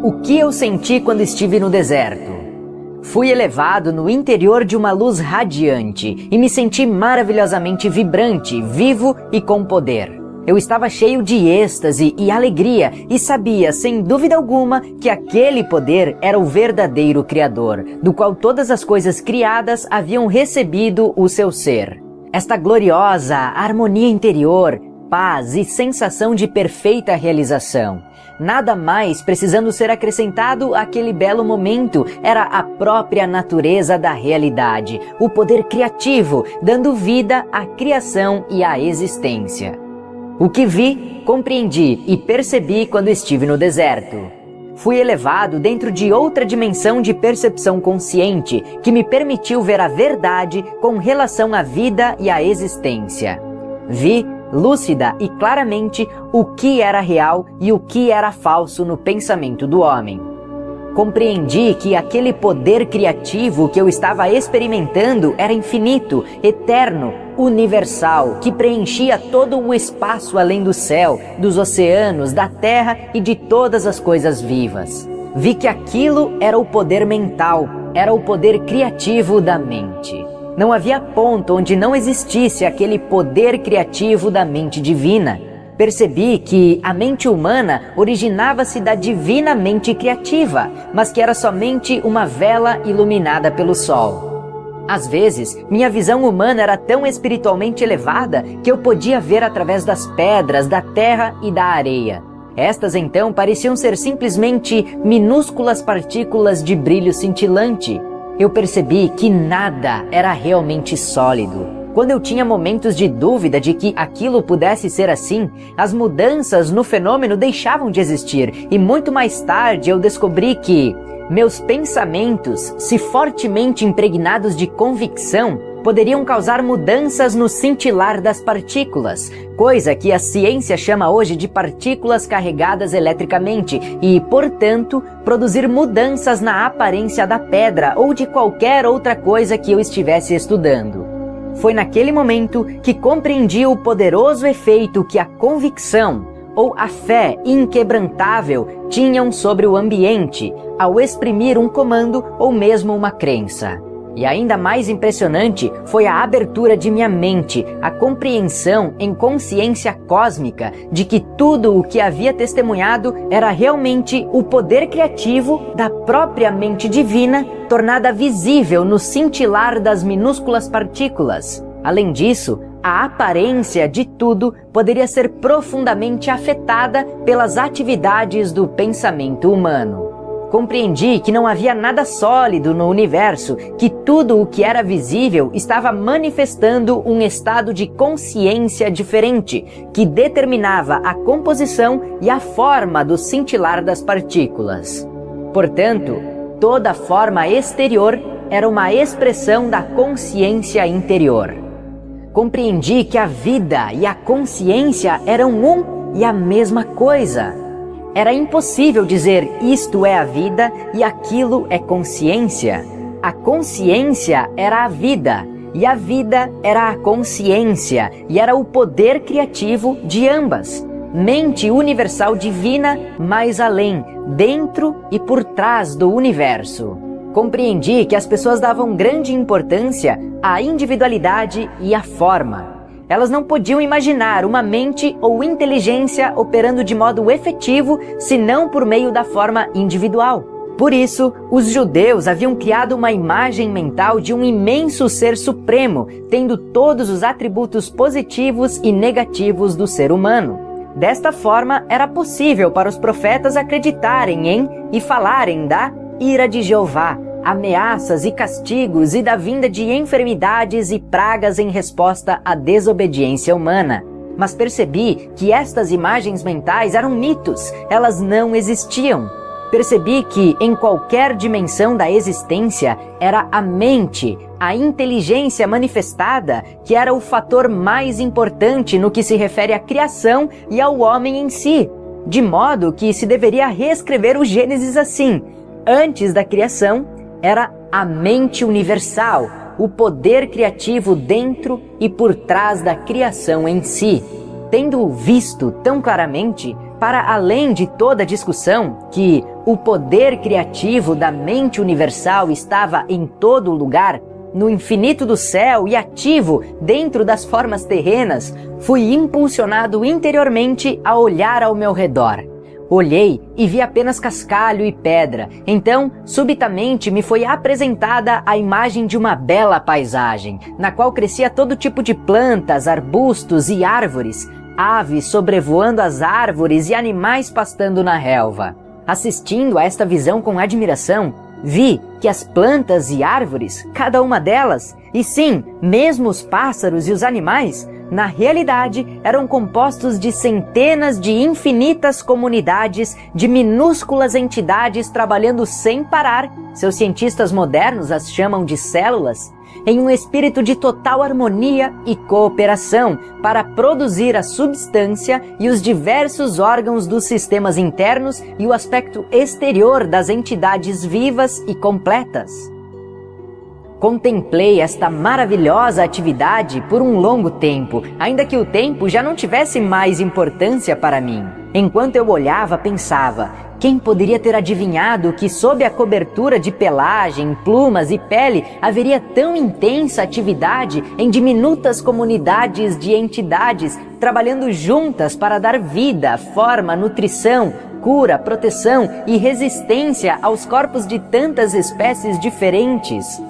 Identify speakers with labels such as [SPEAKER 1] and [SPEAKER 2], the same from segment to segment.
[SPEAKER 1] O que eu senti quando estive no deserto? Fui elevado no interior de uma luz radiante e me senti maravilhosamente vibrante, vivo e com poder. Eu estava cheio de êxtase e alegria e sabia, sem dúvida alguma, que aquele poder era o verdadeiro Criador, do qual todas as coisas criadas haviam recebido o seu ser. Esta gloriosa harmonia interior, paz e sensação de perfeita realização. Nada mais precisando ser acrescentado àquele belo momento, era a própria natureza da realidade, o poder criativo, dando vida à criação e à existência. O que vi, compreendi e percebi quando estive no deserto. Fui elevado dentro de outra dimensão de percepção consciente, que me permitiu ver a verdade com relação à vida e à existência. Vi, lúcida e claramente, o que era real e o que era falso no pensamento do homem. Compreendi que aquele poder criativo que eu estava experimentando era infinito, eterno, universal, que preenchia todo o espaço além do céu, dos oceanos, da terra e de todas as coisas vivas. Vi que aquilo era o poder mental, era o poder criativo da mente. Não havia ponto onde não existisse aquele poder criativo da mente divina. Percebi que a mente humana originava-se da divina mente criativa, mas que era somente uma vela iluminada pelo sol. Às vezes, minha visão humana era tão espiritualmente elevada que eu podia ver através das pedras, da terra e da areia. Estas então pareciam ser simplesmente minúsculas partículas de brilho cintilante. Eu percebi que nada era realmente sólido. Quando eu tinha momentos de dúvida de que aquilo pudesse ser assim, as mudanças no fenômeno deixavam de existir e muito mais tarde eu descobri que meus pensamentos, se fortemente impregnados de convicção, poderiam causar mudanças no cintilar das partículas, coisa que a ciência chama hoje de partículas carregadas eletricamente e, portanto, produzir mudanças na aparência da pedra ou de qualquer outra coisa que eu estivesse estudando. Foi naquele momento que compreendi o poderoso efeito que a convicção ou a fé inquebrantável tinham sobre o ambiente ao exprimir um comando ou mesmo uma crença. E ainda mais impressionante foi a abertura de minha mente, a compreensão em consciência cósmica de que tudo o que havia testemunhado era realmente o poder criativo da própria mente divina, tornada visível no cintilar das minúsculas partículas. Além disso, a aparência de tudo poderia ser profundamente afetada pelas atividades do pensamento humano. Compreendi que não havia nada sólido no universo, que tudo o que era visível estava manifestando um estado de consciência diferente, que determinava a composição e a forma do cintilar das partículas. Portanto, toda forma exterior era uma expressão da consciência interior. Compreendi que a vida e a consciência eram um e a mesma coisa. Era impossível dizer isto é a vida e aquilo é consciência. A consciência era a vida e a vida era a consciência e era o poder criativo de ambas. Mente universal divina mais além, dentro e por trás do universo. Compreendi que as pessoas davam grande importância à individualidade e à forma. Elas não podiam imaginar uma mente ou inteligência operando de modo efetivo, senão por meio da forma individual. Por isso, os judeus haviam criado uma imagem mental de um imenso ser supremo, tendo todos os atributos positivos e negativos do ser humano. Desta forma, era possível para os profetas acreditarem em e falarem da ira de Jeová, ameaças e castigos e da vinda de enfermidades e pragas em resposta à desobediência humana. Mas percebi que estas imagens mentais eram mitos, elas não existiam. Percebi que em qualquer dimensão da existência era a mente, a inteligência manifestada, que era o fator mais importante no que se refere à criação e ao homem em si, de modo que se deveria reescrever o Gênesis assim: antes da criação, era a mente universal, o poder criativo dentro e por trás da criação em si. Tendo visto tão claramente, para além de toda a discussão que o poder criativo da mente universal estava em todo lugar, no infinito do céu e ativo dentro das formas terrenas, fui impulsionado interiormente a olhar ao meu redor. Olhei e vi apenas cascalho e pedra. Então, subitamente, me foi apresentada a imagem de uma bela paisagem, na qual crescia todo tipo de plantas, arbustos e árvores, aves sobrevoando as árvores e animais pastando na relva. Assistindo a esta visão com admiração, vi que as plantas e árvores, cada uma delas, e sim, mesmo os pássaros e os animais, na realidade, eram compostos de centenas de infinitas comunidades de minúsculas entidades trabalhando sem parar, seus cientistas modernos as chamam de células, em um espírito de total harmonia e cooperação para produzir a substância e os diversos órgãos dos sistemas internos e o aspecto exterior das entidades vivas e completas. Contemplei esta maravilhosa atividade por um longo tempo, ainda que o tempo já não tivesse mais importância para mim. Enquanto eu olhava, pensava, quem poderia ter adivinhado que sob a cobertura de pelagem, plumas e pele haveria tão intensa atividade em diminutas comunidades de entidades trabalhando juntas para dar vida, forma, nutrição, cura, proteção e resistência aos corpos de tantas espécies diferentes.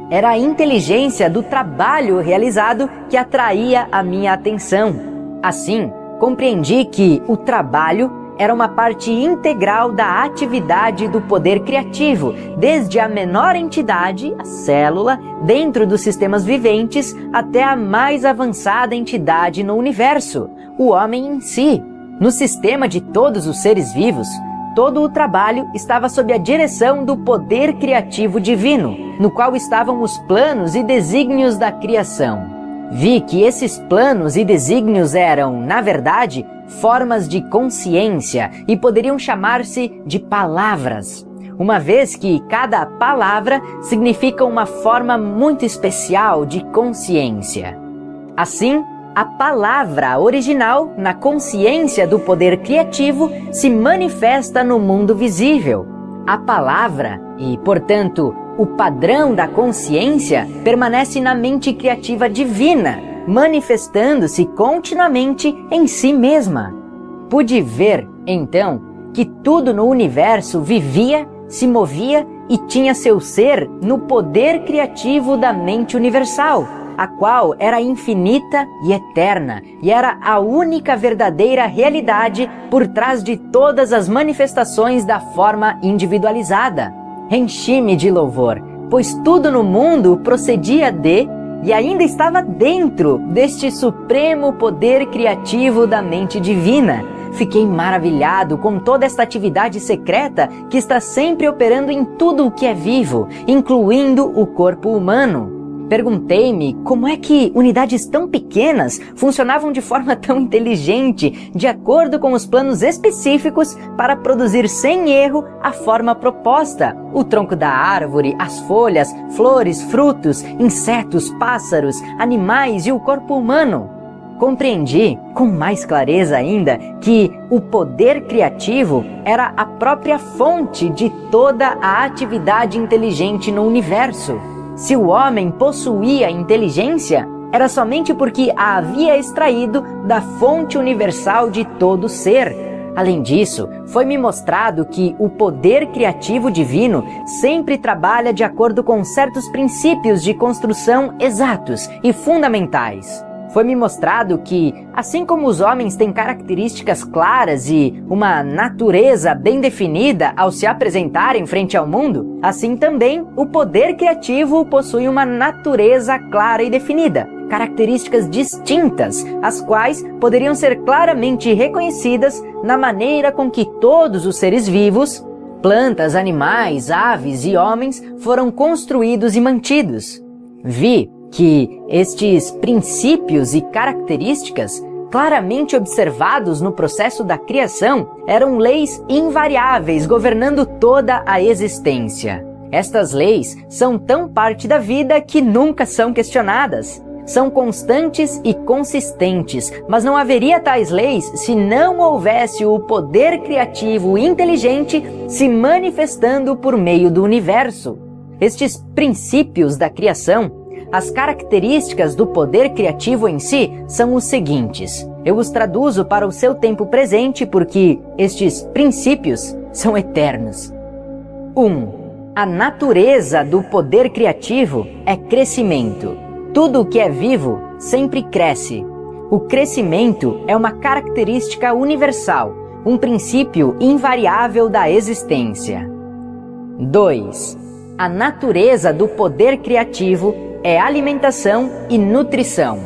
[SPEAKER 1] Era a inteligência do trabalho realizado que atraía a minha atenção. Assim, compreendi que o trabalho era uma parte integral da atividade do poder criativo, desde a menor entidade, a célula, dentro dos sistemas viventes, até a mais avançada entidade no universo, o homem em si. No sistema de todos os seres vivos, todo o trabalho estava sob a direção do poder criativo divino, no qual estavam os planos e desígnios da criação. Vi que esses planos e desígnios eram, na verdade, formas de consciência e poderiam chamar-se de palavras, uma vez que cada palavra significa uma forma muito especial de consciência. Assim, a palavra original, na consciência do poder criativo, se manifesta no mundo visível. A palavra, e, portanto, o padrão da consciência, permanece na mente criativa divina, manifestando-se continuamente em si mesma. Pude ver, então, que tudo no universo vivia, se movia e tinha seu ser no poder criativo da mente universal, a qual era infinita e eterna, e era a única verdadeira realidade por trás de todas as manifestações da forma individualizada. Enchi-me de louvor, pois tudo no mundo procedia de, e ainda estava dentro deste supremo poder criativo da mente divina. Fiquei maravilhado com toda esta atividade secreta que está sempre operando em tudo o que é vivo, incluindo o corpo humano. Perguntei-me como é que unidades tão pequenas funcionavam de forma tão inteligente, de acordo com os planos específicos para produzir sem erro a forma proposta, o tronco da árvore, as folhas, flores, frutos, insetos, pássaros, animais e o corpo humano. Compreendi, com mais clareza ainda, que o poder criativo era a própria fonte de toda a atividade inteligente no universo. Se o homem possuía inteligência, era somente porque a havia extraído da fonte universal de todo ser. Além disso, foi-me mostrado que o poder criativo divino sempre trabalha de acordo com certos princípios de construção exatos e fundamentais. Foi-me mostrado que, assim como os homens têm características claras e uma natureza bem definida ao se apresentarem frente ao mundo, assim também o poder criativo possui uma natureza clara e definida, características distintas, as quais poderiam ser claramente reconhecidas na maneira com que todos os seres vivos, plantas, animais, aves e homens, foram construídos e mantidos. Vi que estes princípios e características, claramente observados no processo da criação, eram leis invariáveis governando toda a existência. Estas leis são tão parte da vida que nunca são questionadas. são constantes e consistentes, mas não haveria tais leis se não houvesse o poder criativo e inteligente se manifestando por meio do universo. Estes princípios da criação, as características do poder criativo em si, são os seguintes. Eu os traduzo para o seu tempo presente porque estes princípios são eternos. 1. A natureza do poder criativo é crescimento. Tudo o que é vivo sempre cresce. O crescimento é uma característica universal, um princípio invariável da existência. 2. A natureza do poder criativo é alimentação e nutrição.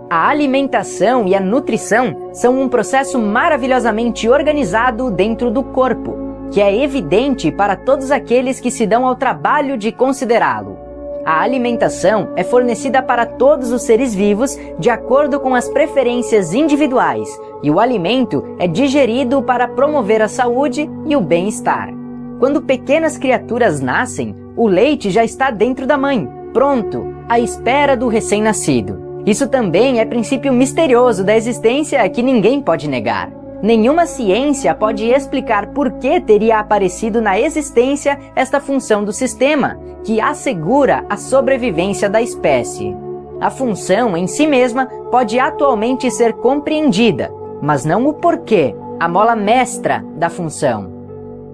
[SPEAKER 1] A alimentação e a nutrição são um processo maravilhosamente organizado dentro do corpo, que é evidente para todos aqueles que se dão ao trabalho de considerá-lo. A alimentação é fornecida para todos os seres vivos de acordo com as preferências individuais, e o alimento é digerido para promover a saúde e o bem-estar. Quando pequenas criaturas nascem, o leite já está dentro da mãe, pronto, à espera do recém-nascido. Isso também é princípio misterioso da existência que ninguém pode negar. Nenhuma ciência pode explicar por que teria aparecido na existência esta função do sistema, que assegura a sobrevivência da espécie. A função em si mesma pode atualmente ser compreendida, mas não o porquê, a mola mestra da função.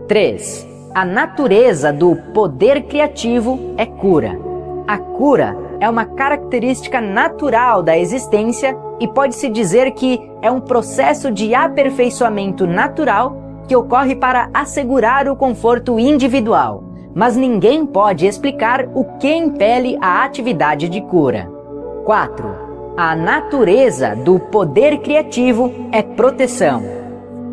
[SPEAKER 1] 3. A natureza do poder criativo é cura. A cura é uma característica natural da existência e pode-se dizer que é um processo de aperfeiçoamento natural que ocorre para assegurar o conforto individual, mas ninguém pode explicar o que impele a atividade de cura. 4. A natureza do poder criativo é proteção.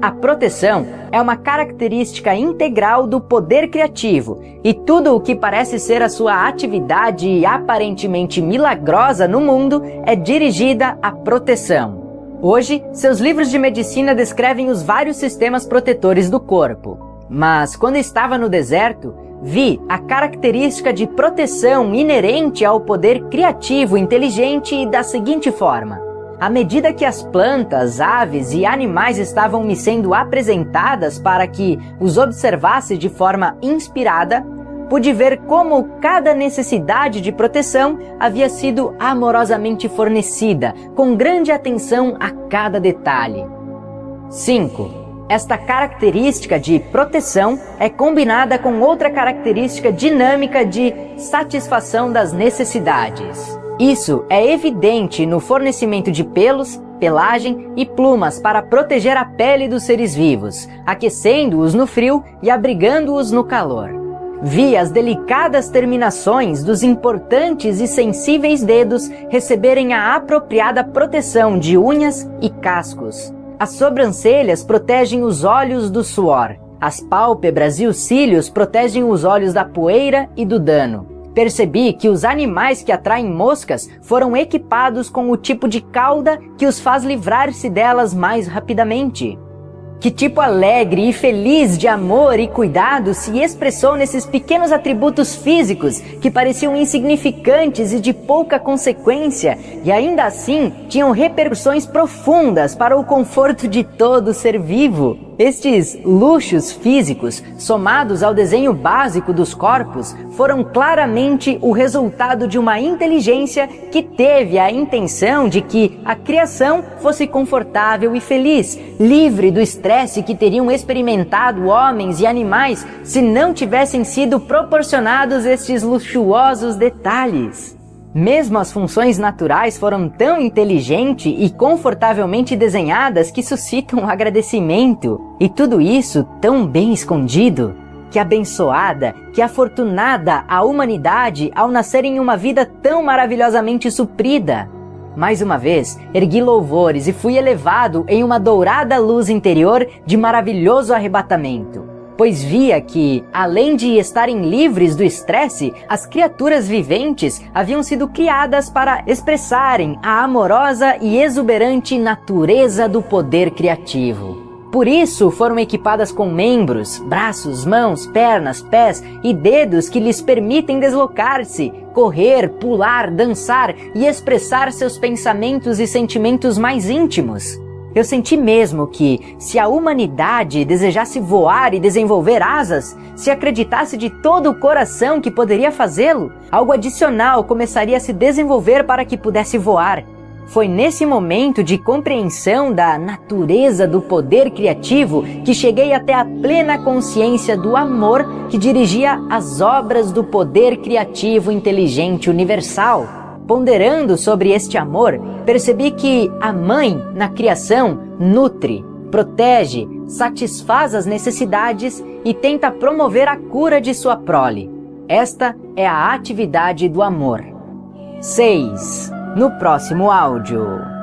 [SPEAKER 1] A proteção é uma característica integral do poder criativo, e tudo o que parece ser a sua atividade aparentemente milagrosa no mundo é dirigida à proteção. Hoje, seus livros de medicina descrevem os vários sistemas protetores do corpo. Mas, quando estava no deserto, vi a característica de proteção inerente ao poder criativo inteligente da seguinte forma. À medida que as plantas, aves e animais estavam me sendo apresentadas para que os observasse de forma inspirada, pude ver como cada necessidade de proteção havia sido amorosamente fornecida, com grande atenção a cada detalhe. 5. Esta característica de proteção é combinada com outra característica dinâmica de satisfação das necessidades. Isso é evidente no fornecimento de pelos, pelagem e plumas para proteger a pele dos seres vivos, aquecendo-os no frio e abrigando-os no calor. Vi as delicadas terminações dos importantes e sensíveis dedos receberem a apropriada proteção de unhas e cascos. As sobrancelhas protegem os olhos do suor. As pálpebras e os cílios protegem os olhos da poeira e do dano. Percebi que os animais que atraem moscas foram equipados com o tipo de cauda que os faz livrar-se delas mais rapidamente. Que tipo alegre e feliz de amor e cuidado se expressou nesses pequenos atributos físicos que pareciam insignificantes e de pouca consequência, e ainda assim tinham repercussões profundas para o conforto de todo ser vivo. Estes luxos físicos, somados ao desenho básico dos corpos, foram claramente o resultado de uma inteligência que teve a intenção de que a criação fosse confortável e feliz, livre do estresse que teriam experimentado homens e animais se não tivessem sido proporcionados estes luxuosos detalhes. Mesmo as funções naturais foram tão inteligente e confortavelmente desenhadas que suscitam agradecimento. E tudo isso tão bem escondido. Que abençoada, que afortunada a humanidade ao nascer em uma vida tão maravilhosamente suprida. Mais uma vez, ergui louvores e fui elevado em uma dourada luz interior de maravilhoso arrebatamento. Pois via que, além de estarem livres do estresse, as criaturas viventes haviam sido criadas para expressarem a amorosa e exuberante natureza do poder criativo. Por isso foram equipadas com membros, braços, mãos, pernas, pés e dedos que lhes permitem deslocar-se, correr, pular, dançar e expressar seus pensamentos e sentimentos mais íntimos. Eu senti mesmo que, se a humanidade desejasse voar e desenvolver asas, se acreditasse de todo o coração que poderia fazê-lo, algo adicional começaria a se desenvolver para que pudesse voar. Foi nesse momento de compreensão da natureza do poder criativo que cheguei até a plena consciência do amor que dirigia as obras do poder criativo inteligente universal. Ponderando sobre este amor, percebi que a mãe, na criação, nutre, protege, satisfaz as necessidades e tenta promover a cura de sua prole. Esta é a atividade do amor. 6. No próximo áudio.